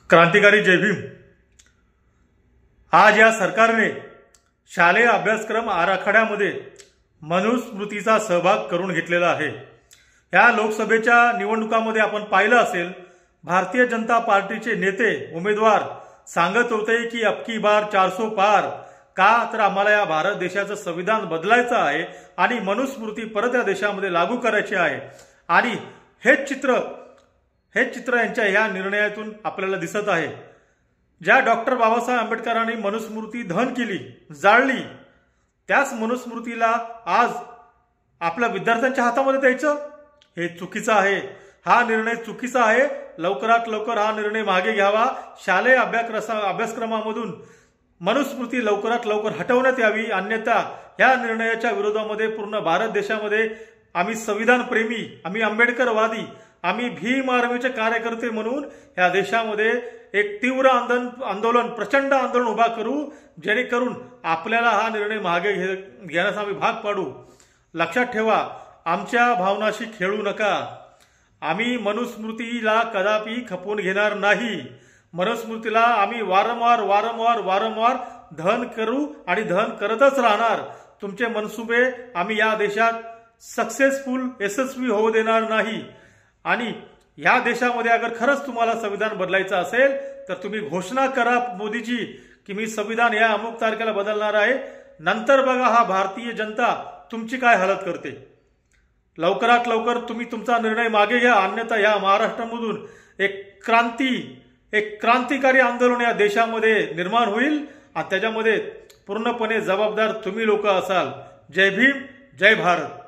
क्रांतिकारी जय भीम। आज या सरकारने शालेय अभ्यासक्रम आराखड्यामध्ये मनुस्मृतीचा सहभाग करून घेतलेला आहे। या लोकसभेच्या निवडणुकामध्ये आपण पाहिलं असेल, भारतीय जनता पार्टीचे नेते उमेदवार सांगत होते की अब की बार 400 पार, का तर आम्हाला या भारत देशाचं संविधान बदलायचं आहे आणि मनुस्मृती परत या देशामध्ये लागू करायची आहे। आणि हेच चित्र यांच्या या निर्णयातून आपल्याला दिसत आहे। ज्या डॉक्टर बाबासाहेब आंबेडकरांनी मनुस्मृती दहन केली, जाळली, त्याच मनुस्मृतीला आज आपल्या विद्यार्थ्यांच्या हातामध्ये द्यायचं हे चुकीचं आहे। हा निर्णय चुकीचा आहे। लवकरात लवकर हा निर्णय मागे घ्यावा। शालेय अभ्यासक्रमामधून मनुस्मृती लवकरात लवकर हटवण्यात यावी, अन्यथा या निर्णयाच्या विरोधामध्ये पूर्ण भारत देशामध्ये आम्ही संविधान प्रेमी, आम्ही आंबेडकरवादी, आम्ही भीम आर्मीचे कार्यकर्ते म्हणून या देशामध्ये एक तीव्र आंदोलन, प्रचंड आंदोलन उभा करू, जेणेकरून आपल्याला हा निर्णय मागे घेण्यास आम्ही भाग पाडू। लक्षात ठेवा, आमच्या भावनाशी खेळू नका। आम्ही मनुस्मृतीला कदापि खपवून घेणार नाही। मनुस्मृतीला आम्ही वारंवार दहन करू आणि दहन करतच राहणार। तुमचे मनसुबे आम्ही या देशात यशस्वी होऊ देणार नाही। आणि या देशामध्ये अगर खरंच तुम्हाला संविधान बदलायचं असेल तर तुम्ही घोषणा करा मोदीजी की मी संविधान या अमुक तारखेला बदलणार आहे। नंतर बघा हा भारतीय जनता तुमची काय हालत करते। लवकरात लवकर तुम्ही तुमचा निर्णय मागे घ्या, अन्यथा या महाराष्ट्रामधून एक क्रांतिकारी आंदोलन या देशामध्ये निर्माण होईल आणि त्याच्यामध्ये पूर्णपणे जबाबदार तुम्ही लोक असाल। जय भीम, जय भारत।